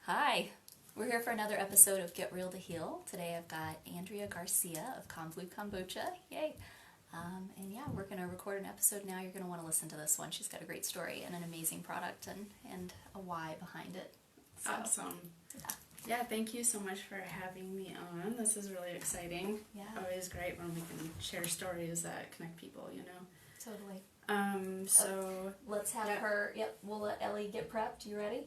Hi, we're here for another episode of Get Real to Heal. Today I've got Andria Garcia of KomBlu Kombucha. Yay! And yeah, we're going to record an episode now. You're going to want to listen to this one. She's got a great story and an amazing product and a why behind it. So, awesome. Yeah, thank you so much for having me on. This is really exciting. Yeah. Always great when we can share stories that connect people, you know. Totally. So let's have her. Yep, we'll let Ellie get prepped. You ready?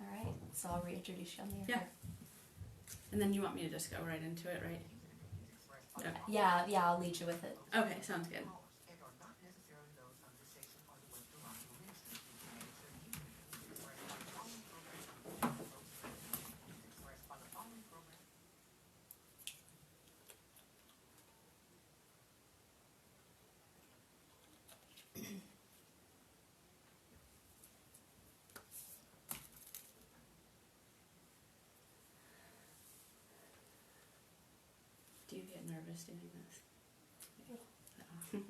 All right. So I'll reintroduce you on the air. And then you want me to just go right into it, right? Okay. Yeah, I'll lead you with it. Okay, sounds good. Do you get nervous doing this? No.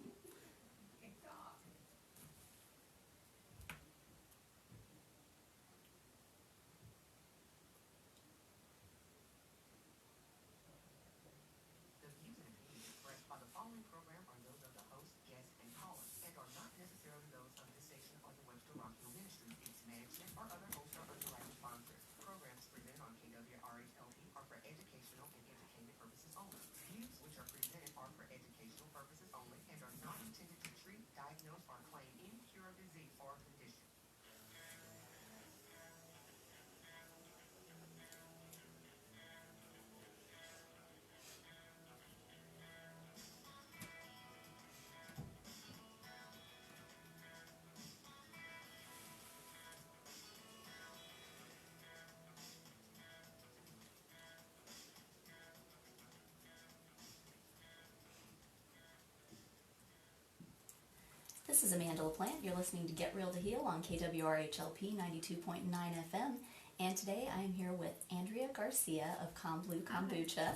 This is Amanda LaPlante. You're listening to Get Real to Heal on KWRHLP 92.9 FM. And today I am here with Andria Garcia of KomBlu Kombucha.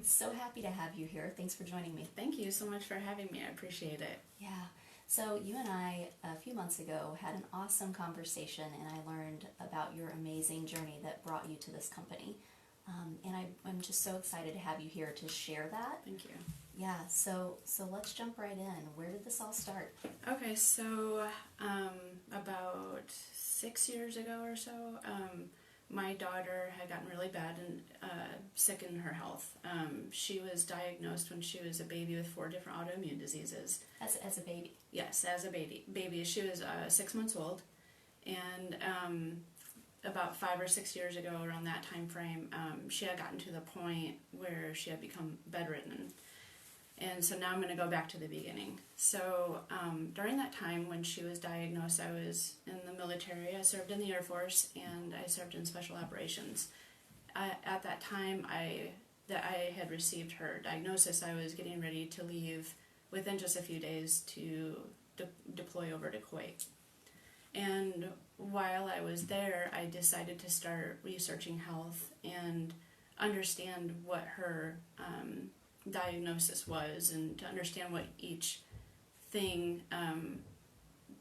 So happy to have you here. Thanks for joining me. Thank you so much for having me. I appreciate it. Yeah. So you and I, a few months ago, had an awesome conversation, and I learned about your amazing journey that brought you to this company. And I'm just so excited to have you here to share that. Thank you. Yeah, so let's jump right in. Where did this all start? Okay, so about 6 years ago or so, my daughter had gotten really bad and sick in her health. She was diagnosed when she was a baby with 4 different autoimmune diseases. As a baby? Yes, as a baby. She was 6 months old, and about 5 or 6 years ago, around that time frame, she had gotten to the point where she had become bedridden. And so now I'm going to go back to the beginning. So during that time when she was diagnosed, I was in the military. I served in the Air Force, and I served in special operations. At that time that I had received her diagnosis, I was getting ready to leave within just a few days to deploy over to Kuwait. And while I was there, I decided to start researching health and understand what her diagnosis was, and to understand what each thing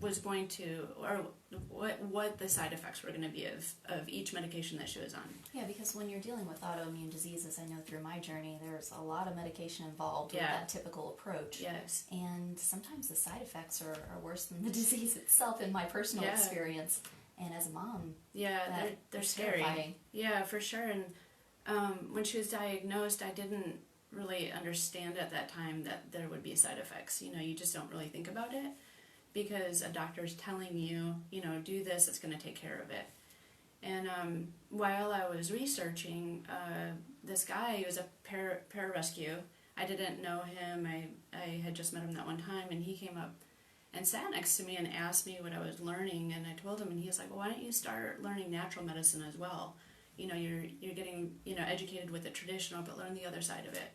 was going to, or what the side effects were going to be of each medication that she was on. Yeah, because when you're dealing with autoimmune diseases, I know through my journey, there's a lot of medication involved with that typical approach. Yes. And sometimes the side effects are worse than the disease itself in my personal experience. And as a mom, they're scary. Terrifying. Yeah, for sure. And when she was diagnosed, I didn't really understand at that time that there would be side effects. You know, you just don't really think about it because a doctor's telling you, do this, it's going to take care of it. And while I was researching, this guy, he was a pararescue. I didn't know him. I had just met him that one time, and he came up and sat next to me and asked me what I was learning, and I told him, and he was like, well, why don't you start learning natural medicine as well? You're getting, educated with the traditional, but learn the other side of it.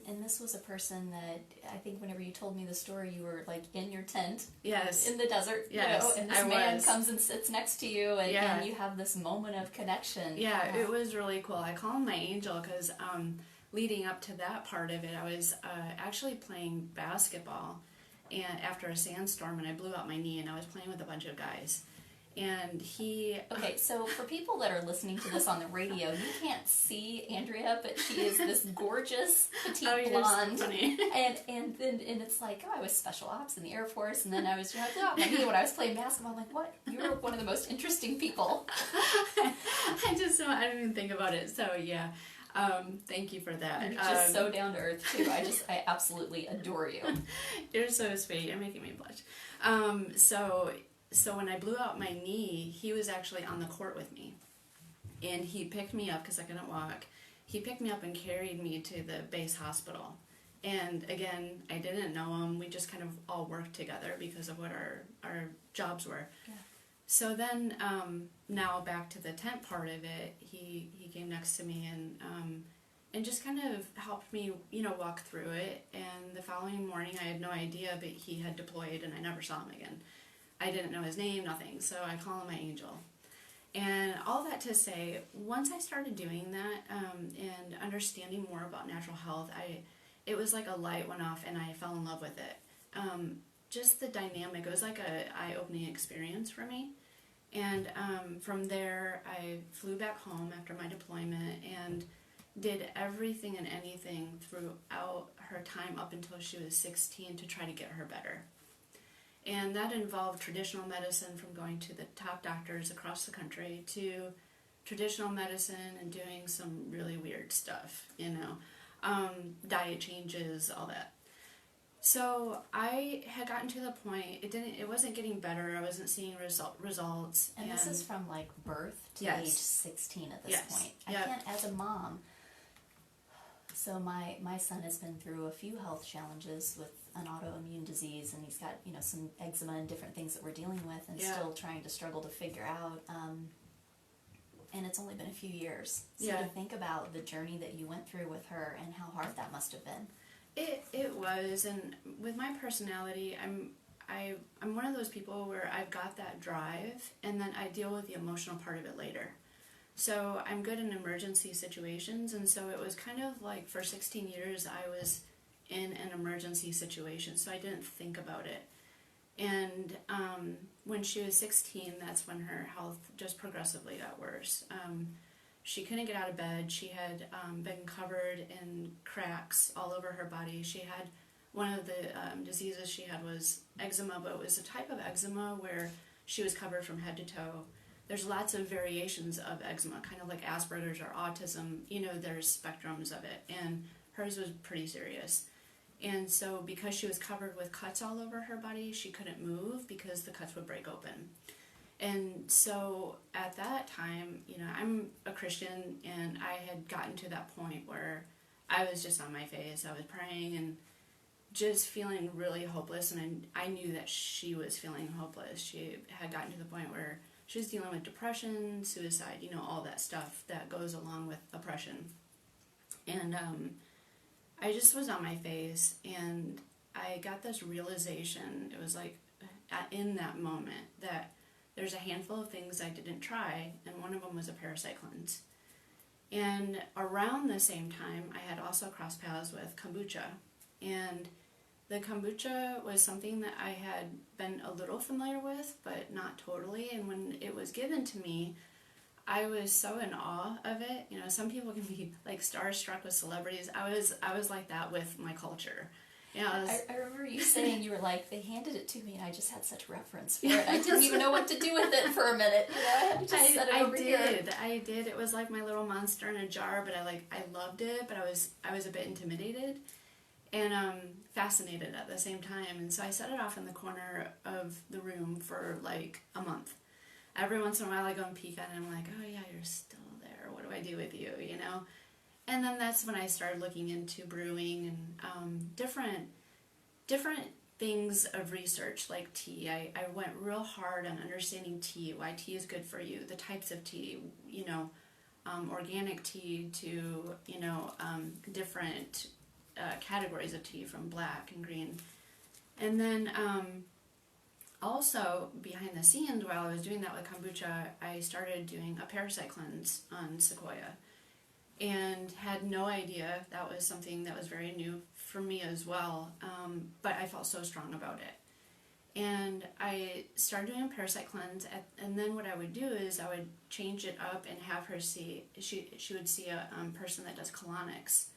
And this was a person that, I think whenever you told me the story, you were like in your tent. Yes. In the desert. Yes, and this man comes and sits next to you, and you have this moment of connection. Yeah, it was really cool. I call him my angel because leading up to that part of it, I was actually playing basketball and after a sandstorm, and I blew out my knee, and I was playing with a bunch of guys. And he... Okay, so for people that are listening to this on the radio, you can't see Andrea, but she is this gorgeous petite blonde. So funny. And it's like, oh, I was special ops in the Air Force, and then I was out my knee when I was playing basketball. I'm like, what? You're one of the most interesting people. I didn't even think about it. So yeah, thank you for that. And you're just so down to earth too. I absolutely adore you. You're so sweet. You're making me blush. So when I blew out my knee, he was actually on the court with me. And he picked me up because I couldn't walk. He picked me up and carried me to the base hospital. And again, I didn't know him. We just kind of all worked together because of what our jobs were. Yeah. So then, now back to the tent part of it, he came next to me and just kind of helped me, walk through it. And the following morning, I had no idea, but he had deployed and I never saw him again. I didn't know his name, nothing, so I call him my angel. And all that to say, once I started doing that and understanding more about natural health, it was like a light went off and I fell in love with it. Just the dynamic, it was like an eye-opening experience for me. And from there, I flew back home after my deployment and did everything and anything throughout her time up until she was 16 to try to get her better. And that involved traditional medicine, from going to the top doctors across the country to traditional medicine and doing some really weird stuff, diet changes, all that. So I had gotten to the point, it wasn't getting better, I wasn't seeing results. And this is from like birth to Yes. age 16 at this Yes. point. I Yep. can't, as a mom, so my son has been through a few health challenges with an autoimmune disease, and he's got, some eczema and different things that we're dealing with and Yeah. still trying to struggle to figure out. And it's only been a few years. So Yeah. to think about the journey that you went through with her and how hard that must have been. It was, and with my personality, I'm one of those people where I've got that drive, and then I deal with the emotional part of it later. So I'm good in emergency situations, and so it was kind of like for 16 years I was in an emergency situation, so I didn't think about it. And when she was 16, that's when her health just progressively got worse. She couldn't get out of bed. She had been covered in cracks all over her body. She had one of the diseases she had was eczema, but it was a type of eczema where she was covered from head to toe. There's lots of variations of eczema, kind of like Asperger's or autism. There's spectrums of it, and hers was pretty serious. And so because she was covered with cuts all over her body, she couldn't move because the cuts would break open. And so at that time, I'm a Christian, and I had gotten to that point where I was just on my face. I was praying and just feeling really hopeless, and I knew that she was feeling hopeless. She had gotten to the point where she was dealing with depression, suicide, all that stuff that goes along with oppression. And I just was on my face, and I got this realization. It was like in that moment that there's a handful of things I didn't try, and one of them was a parasite cleanse. And around the same time, I had also crossed paths with kombucha. And the kombucha was something that I had been a little familiar with, but not totally. And when it was given to me, I was so in awe of it. Some people can be like starstruck with celebrities. I was like that with my culture. I remember you saying, you were like, they handed it to me and I just had such reverence for it. I didn't even know what to do with it for a minute. I had to just set it over here. I did. It was like my little monster in a jar, but I loved it, but I was a bit intimidated and fascinated at the same time. And so I set it off in the corner of the room for like a month. Every once in a while I go and peek at it and I'm like, oh yeah, you're still there. What do I do with you, And then that's when I started looking into brewing and different things of research, like tea. I went real hard on understanding tea, why tea is good for you, the types of tea, organic tea to, different categories of tea from black and green. And then also, behind the scenes, while I was doing that with kombucha, I started doing a parasite cleanse on Sequoia. And had no idea that was something that was very new for me as well, but I felt so strong about it. And I started doing a parasite cleanse, and then what I would do is I would change it up and have her see, she would see a person that does colonics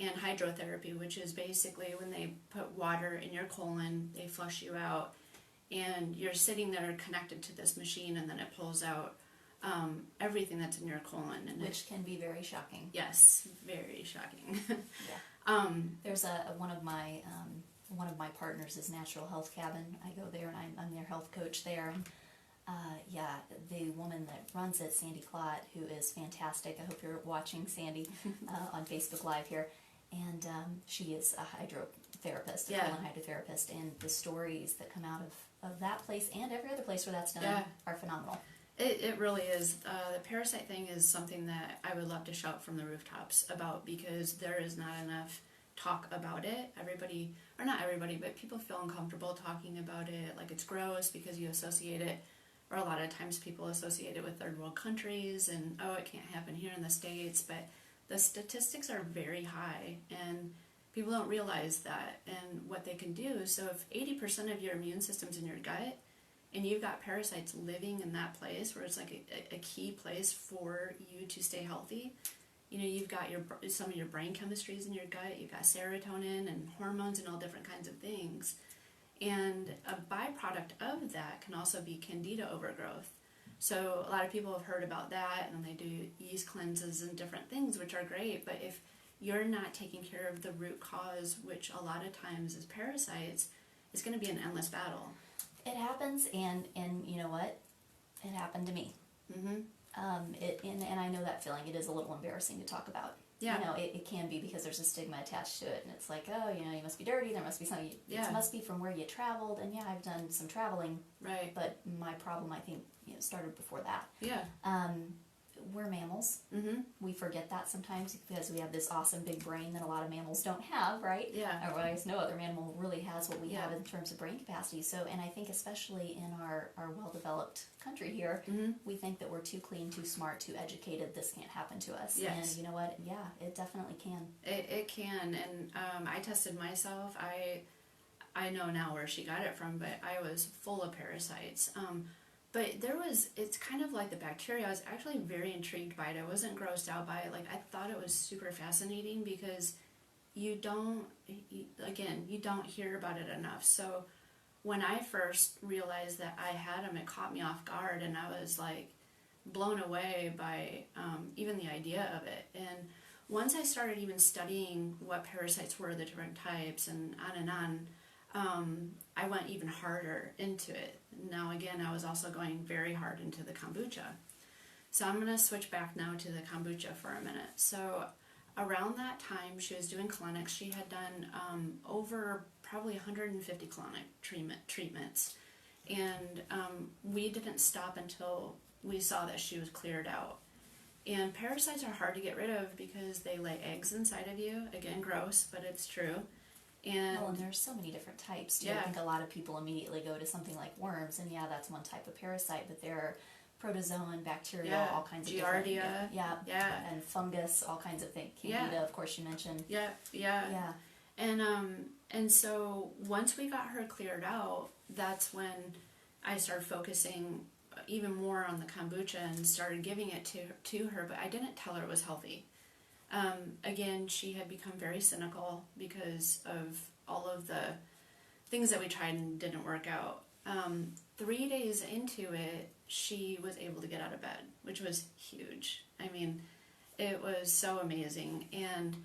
and hydrotherapy, which is basically when they put water in your colon, they flush you out, and you're sitting there connected to this machine, and then it pulls out everything that's in your colon. And which can be very shocking. yes, very shocking. Yeah. There's one of my partners is Natural Health Cabin. I go there and I'm their health coach there. And yeah, the woman that runs it, Sandy Klott, who is fantastic. I hope you're watching, Sandy, on Facebook Live here. And she is a hydrotherapist, a colon hydrotherapist, and the stories that come out of that place and every other place where that's done are phenomenal. It really is. The parasite thing is something that I would love to shout from the rooftops about, because there is not enough talk about it. Everybody, or not everybody, but people feel uncomfortable talking about it, like it's gross because you associate it, or a lot of times people associate it with third world countries, and oh, it can't happen here in the States, but the statistics are very high, and people don't realize that and what they can do. So if 80% of your immune system's in your gut, and you've got parasites living in that place where it's like a key place for you to stay healthy, you know, you've got some of your brain chemistries in your gut, you've got serotonin and hormones and all different kinds of things. And a byproduct of that can also be candida overgrowth. So a lot of people have heard about that, and they do yeast cleanses and different things, which are great, but if you're not taking care of the root cause, which a lot of times is parasites, it's going to be an endless battle. It happens, and you know what? It happened to me. Mm-hmm. And I know that feeling. It is a little embarrassing to talk about. Yeah. You know, it can be, because there's a stigma attached to it, and it's like, oh, you know, you must be dirty, there must be something, it must be from where you traveled, and yeah, I've done some traveling. Right. But my problem, I think, started before that. Yeah. We're mammals. Mm-hmm. We forget that sometimes because we have this awesome big brain that a lot of mammals don't have, right? Yeah. Otherwise, no other mammal really has what we have in terms of brain capacity. So, and I think especially in our well-developed country here, we think that we're too clean, too smart, too educated. This can't happen to us. Yes. And you know what? Yeah, it definitely can. It can. And I tested myself. I know now where she got it from, but I was full of parasites. But it's kind of like the bacteria. I was actually very intrigued by it. I wasn't grossed out by it. Like, I thought it was super fascinating, because you don't hear about it enough. So when I first realized that I had them, it caught me off guard, and I was like blown away by even the idea of it. And once I started even studying what parasites were, the different types, and on, I went even harder into it. Now again, I was also going very hard into the kombucha. So I'm going to switch back now to the kombucha for a minute. So around that time, she was doing colonics. She had done over probably 150 colonic treatments. And we didn't stop until we saw that she was cleared out. And parasites are hard to get rid of because they lay eggs inside of you. Again, gross, but it's true. And there's so many different types too. Yeah. I think a lot of people immediately go to something like worms, and yeah, that's one type of parasite, but there are protozoan, bacteria, all kinds of Giardia, different, and fungus, all kinds of things. Candida, of course, you mentioned. Yeah. And so once we got her cleared out, that's when I started focusing even more on the kombucha and started giving it to her, but I didn't tell her it was healthy. Again, she had become very cynical because of all of the things that we tried and didn't work out. 3 days into it, she was able to get out of bed, which was huge. I mean, it was so amazing. And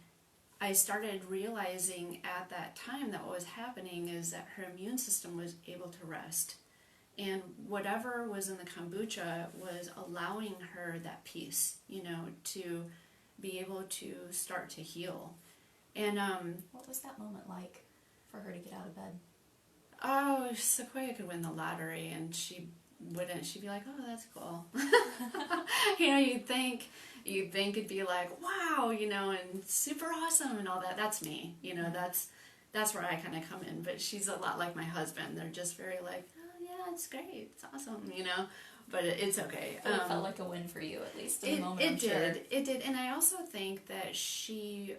I started realizing at that time that what was happening is that her immune system was able to rest. And whatever was in the kombucha was allowing her that peace, to be able to start to heal. And what was that moment like for her to get out of bed? Oh, Sequoia could win the lottery, and she wouldn't. She'd be like, "Oh, that's cool." You'd think it'd be like, "Wow," and super awesome and all that. That's me, That's where I kind of come in. But she's a lot like my husband. They're just very like, "Oh yeah, it's great, it's awesome," But it's okay. It felt like a win for you, at least in the moment. It did, and I also think that she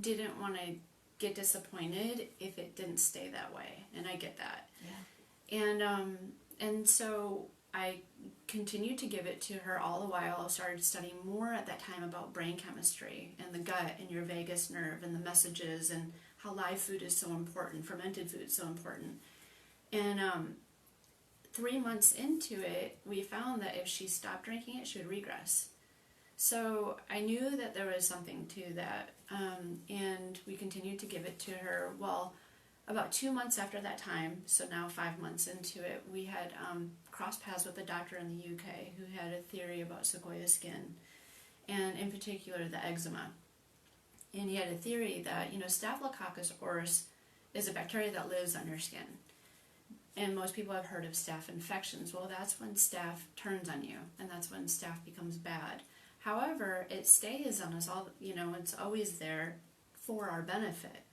didn't want to get disappointed if it didn't stay that way, and I get that. Yeah. And so I continued to give it to her all the while. I started studying more at that time about brain chemistry and the gut and your vagus nerve and the messages and how live food is so important, fermented food is so important. And 3 months into it, we found that if she stopped drinking it, she would regress. So I knew that there was something to that, and we continued to give it to her. Well, about 2 months after that time, so now 5 months into it, we had crossed paths with a doctor in the UK who had a theory about sequoia skin, and in particular the eczema. And he had a theory that, Staphylococcus aureus is a bacteria that lives on your skin. And most people have heard of staph infections. Well, that's when staph turns on you, and that's when staph becomes bad. However, it stays on us all, it's always there for our benefit.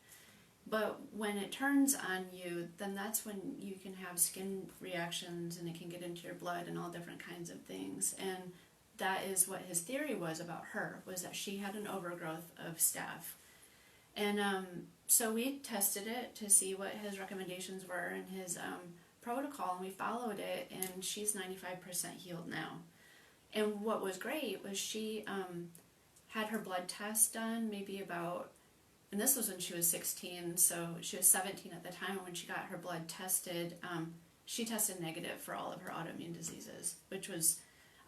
But when it turns on you, then that's when you can have skin reactions, and it can get into your blood and all different kinds of things. And that is what his theory was about her, was that she had an overgrowth of staph. And so we tested it to see what his recommendations were and his protocol, and we followed it, and she's 95% healed now. And what was great was she had her blood test done maybe about, and this was when she was 16, so she was 17 at the time when she got her blood tested. She tested negative for all of her autoimmune diseases, which was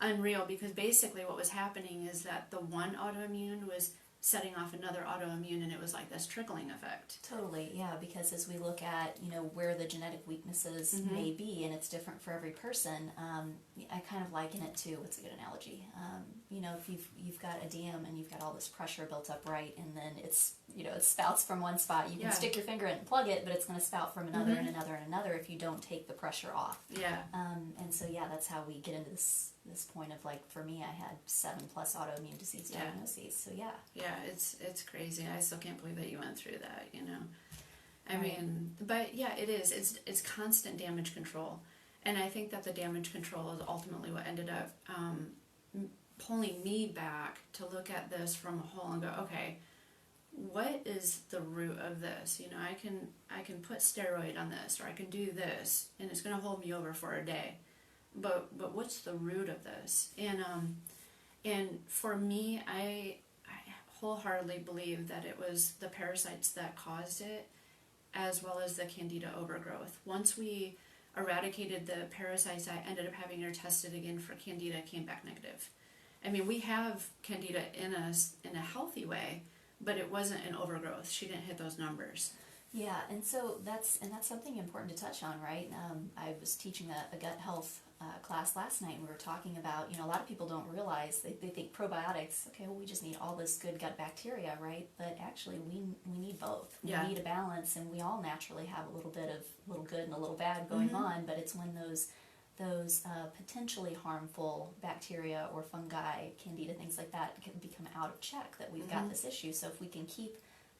unreal, because basically what was happening is that the one autoimmune was setting off another autoimmune, and it was like this trickling effect. Totally, yeah, because as we look at, where the genetic weaknesses may be, and it's different for every person, I kind of liken it to, what's a good analogy? If you've got a dam and you've got all this pressure built up, right, and then it's, it spouts from one spot, you can stick your finger in and plug it, but it's going to spout from another and another and another if you don't take the pressure off. Yeah. And so, that's how we get into this point of, like, for me, I had 7+ autoimmune disease diagnoses, so yeah. Yeah, it's crazy. I still can't believe that you went through that, I mean, but yeah, it is. It's constant damage control. And I think that the damage control is ultimately what ended up pulling me back to look at this from a whole and go, okay, what is the root of this? I can put steroid on this, or I can do this, and it's going to hold me over for a day. But what's the root of this? And for me, I wholeheartedly believe that it was the parasites that caused it, as well as the candida overgrowth. Once we eradicated the parasites, I ended up having her tested again for candida, came back negative. I mean, we have candida in us in a healthy way, but it wasn't an overgrowth. She didn't hit those numbers. Yeah, and so that's something important to touch on, right? I was teaching a gut health class last night, and we were talking about, a lot of people don't realize, they think probiotics, okay, well, we just need all this good gut bacteria, right? But actually, we need both. We need a balance, and we all naturally have a little bit of a little good and a little bad going on, but it's when those potentially harmful bacteria or fungi, candida, things like that, can become out of check, that we've got this issue. So if we can keep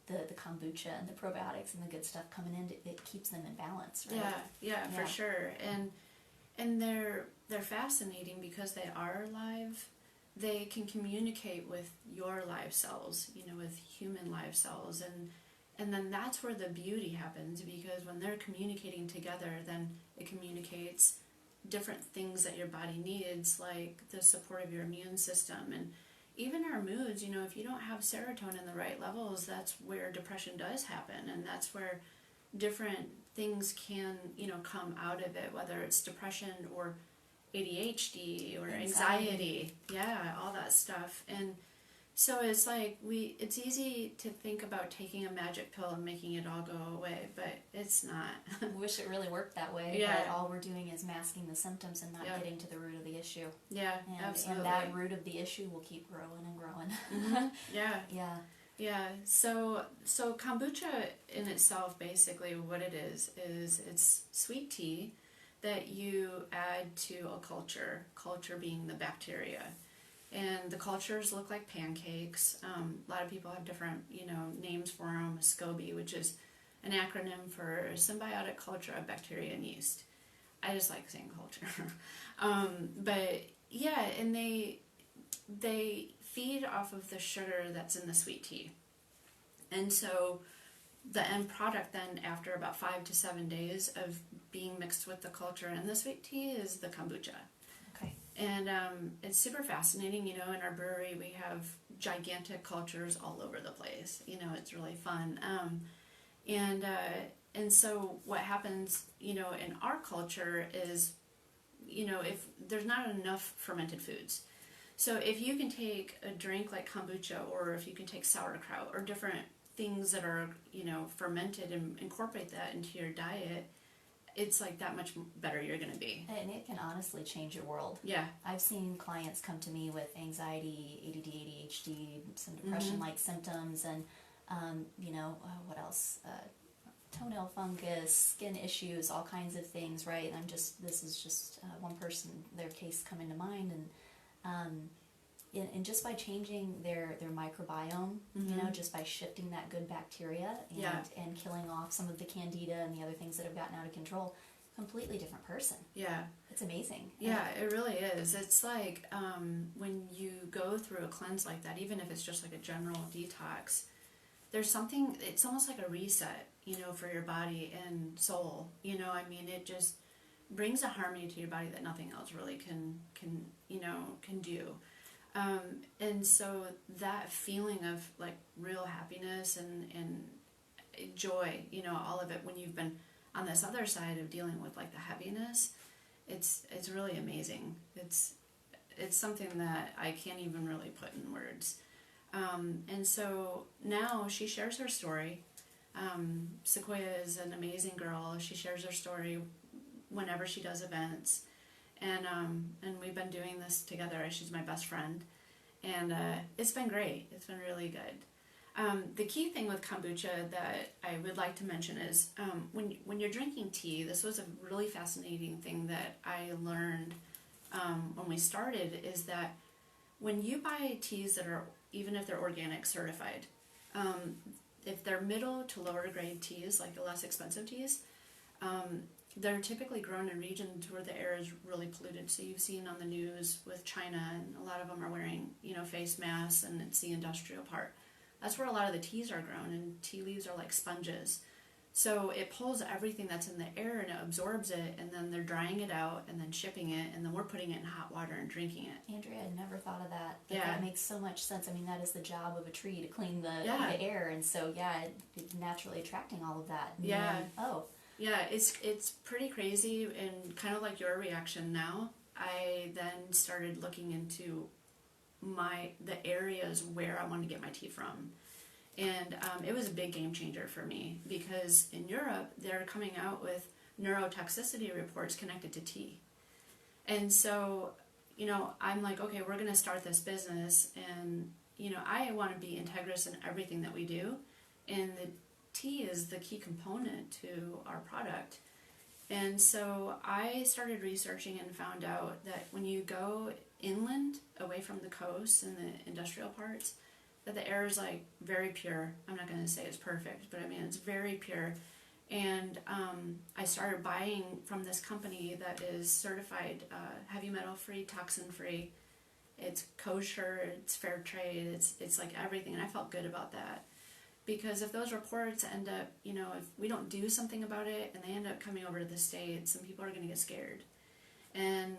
the kombucha and the probiotics and the good stuff coming in, it keeps them in balance, right? Yeah, for sure. And they're fascinating because they are live. They can communicate with your live cells, with human live cells, and then that's where the beauty happens, because when they're communicating together, then it communicates different things that your body needs, like the support of your immune system, and even our moods. If you don't have serotonin in the right levels, that's where depression does happen, and that's where different things can, come out of it, whether it's depression or ADHD or anxiety. Yeah, all that stuff. And so it's like it's easy to think about taking a magic pill and making it all go away, but it's not. I wish it really worked that way, but all we're doing is masking the symptoms and not getting to the root of the issue. Yeah, absolutely. And that root of the issue will keep growing and growing. Yeah. So kombucha in itself, basically what it is it's sweet tea that you add to a culture being the bacteria. And the cultures look like pancakes. A lot of people have different, names for them. SCOBY, which is an acronym for Symbiotic Culture of Bacteria and Yeast. I just like saying culture. But yeah, and they feed off of the sugar that's in the sweet tea. And so the end product then, after about 5 to 7 days of being mixed with the culture. And the sweet tea is the kombucha. Okay. And it's super fascinating. You know, in our brewery, we have gigantic cultures all over the place. You know, it's really fun. And so what happens, you know, in our culture is, you know, if there's not enough fermented foods. So if you can take a drink like kombucha, or if you can take sauerkraut or different things that are, you know, fermented and incorporate that into your diet, it's like that much better you're going to be. And it can honestly change your world. Yeah. I've seen clients come to me with anxiety, ADD, ADHD, some depression-like symptoms, and, you know, what else? Toenail fungus, skin issues, all kinds of things, right? And this is just one person, their case coming to mind, and just by changing their microbiome, you know, just by shifting that good bacteria and killing off some of the candida and the other things that have gotten out of control, completely different person. Yeah. It's amazing. Yeah, it really is. It's like when you go through a cleanse like that, even if it's just like a general detox, there's something, it's almost like a reset, you know, for your body and soul. You know, I mean, it just brings a harmony to your body that nothing else really can do. And so that feeling of like real happiness and joy, you know, all of it, when you've been on this other side of dealing with like the heaviness, it's really amazing. It's something that I can't even really put in words. And so now she shares her story. Sequoia is an amazing girl. She shares her story whenever she does events. And we've been doing this together. She's my best friend. And it's been great. It's been really good. The key thing with kombucha that I would like to mention is when you're drinking tea, this was a really fascinating thing that I learned when we started, is that when you buy teas that are, even if they're organic certified, if they're middle to lower grade teas, like the less expensive teas, they're typically grown in regions where the air is really polluted. So you've seen on the news with China, and a lot of them are wearing, you know, face masks, and it's the industrial part. That's where a lot of the teas are grown, and tea leaves are like sponges. So it pulls everything that's in the air and it absorbs it, and then they're drying it out and then shipping it, and then we're putting it in hot water and drinking it. Andrea, I never thought of that. But Yeah. That makes so much sense. I mean, that is the job of a tree, to clean the air, and so it's naturally attracting all of that. And Yeah, it's pretty crazy, and kind of like your reaction now. I then started looking into the areas where I wanted to get my tea from. And it was a big game changer for me, because in Europe, they're coming out with neurotoxicity reports connected to tea. And so, you know, I'm like, okay, we're going to start this business, and, you know, I want to be integrous in everything that we do. And the tea is the key component to our product. And so I started researching and found out that when you go inland, away from the coast and the industrial parts, that the air is like very pure. I'm not going to say it's perfect, but I mean, it's very pure. And I started buying from this company that is certified heavy metal free, toxin free. It's kosher, it's fair trade, it's like everything. And I felt good about that. Because if those reports end up, you know, if we don't do something about it and they end up coming over to the States, some people are going to get scared. And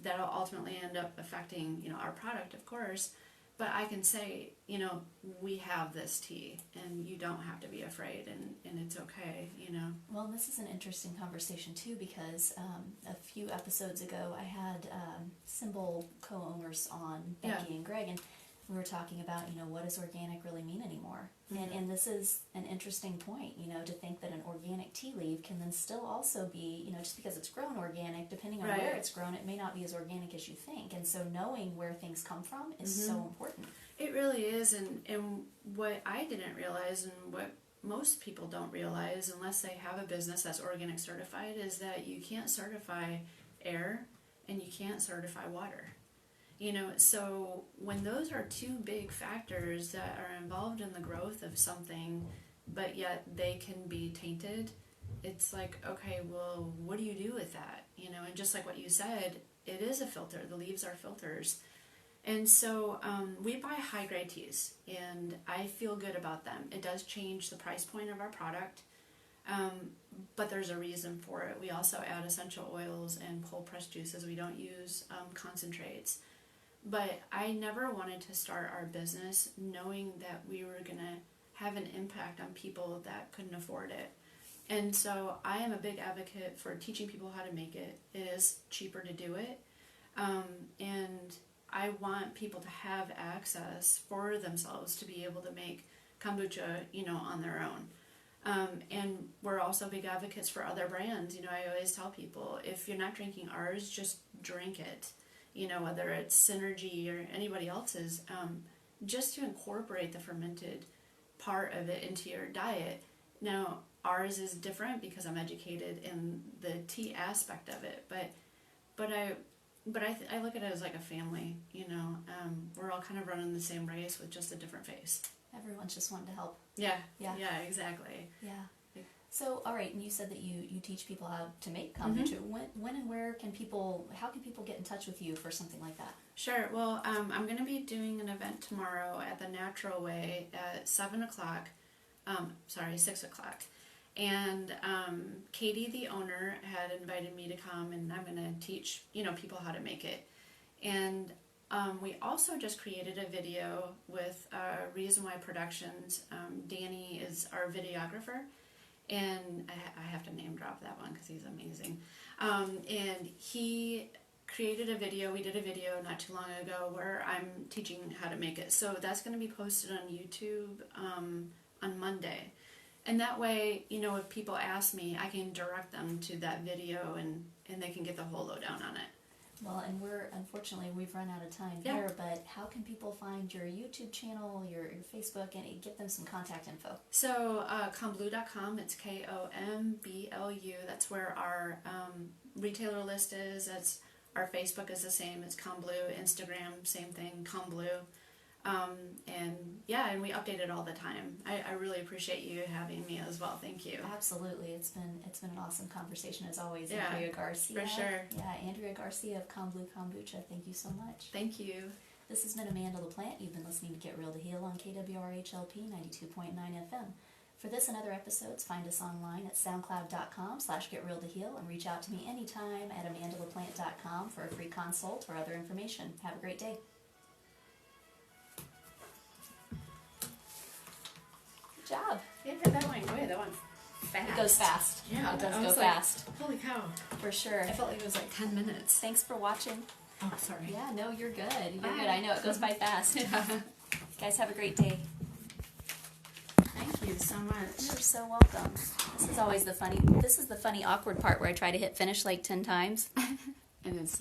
that'll ultimately end up affecting, you know, our product, of course. But I can say, you know, we have this tea, and you don't have to be afraid, and it's okay, you know. Well, this is an interesting conversation, too, because a few episodes ago, I had Symbol co-owners on, Becky and Greg, and we were talking about, you know, what does organic really mean anymore? Mm-hmm. And this is an interesting point, you know, to think that an organic tea leaf can then still also be, you know, just because it's grown organic, depending on where it's grown, it may not be as organic as you think. And so knowing where things come from is so important. It really is. And what I didn't realize, and what most people don't realize unless they have a business that's organic certified, is that you can't certify air and you can't certify water. You know, so when those are two big factors that are involved in the growth of something, but yet they can be tainted, it's like, okay, well, what do you do with that? You know, and just like what you said, it is a filter. The leaves are filters. And so we buy high-grade teas, and I feel good about them. It does change the price point of our product. But there's a reason for it. We also add essential oils and cold pressed juices. We don't use concentrates. But I never wanted to start our business knowing that we were going to have an impact on people that couldn't afford it. And so I am a big advocate for teaching people how to make it. It is cheaper to do it. And I want people to have access for themselves to be able to make kombucha, on their own. And we're also big advocates for other brands. I always tell people, if you're not drinking ours, just drink it. Whether it's Synergy or anybody else's, just to incorporate the fermented part of it into your diet. Now, ours is different because I'm educated in the tea aspect of it, but I look at it as like a family. We're all kind of running the same race with just a different face. Everyone's just wanting to help. Yeah, Yeah, exactly. Yeah. So, all right, and you said that you teach people how to make kombucha. When and where how can people get in touch with you for something like that? Sure. Well, I'm going to be doing an event tomorrow at the Natural Way at 7 o'clock. 6 o'clock. And Katie, the owner, had invited me to come, and I'm going to teach, people how to make it. And we also just created a video with Reason Why Productions. Danny is our videographer. And I have to name drop that one because he's amazing. And he created a video. We did a video not too long ago where I'm teaching how to make it. So that's going to be posted on YouTube on Monday. And that way, if people ask me, I can direct them to that video and they can get the whole lowdown on it. Well, and unfortunately, we've run out of time here, but how can people find your YouTube channel, your Facebook, and give them some contact info? So, KomBlu.com, it's KomBlu, that's where our retailer list is. Our Facebook is the same, it's KomBlu, Instagram, same thing, KomBlu. And we update it all the time. I really appreciate you having me as well. Thank you. Absolutely. It's been an awesome conversation as always. Yeah, Andria Garcia. for sure. Yeah, Andria Garcia of KomBlu Kombucha. Thank you so much. Thank you. This has been Amanda LaPlante. You've been listening to Get Real to Heal on KWRHLP 92.9 FM. For this and other episodes, find us online at soundcloud.com/getrealtoheal and reach out to me anytime at amandalaplante.com for a free consult or other information. Have a great day. Good job. Yeah, that went good. That went fast. It goes fast. Yeah, it does I go was fast. Holy cow. For sure. I felt like it was like 10 minutes. Thanks for watching. Oh, sorry. Yeah, no, you're good. You're Bye. good. I know it goes by fast. Guys, have a great day. Thank you so much. You're so welcome. This is the funny, awkward part where I try to hit finish like 10 times. And it's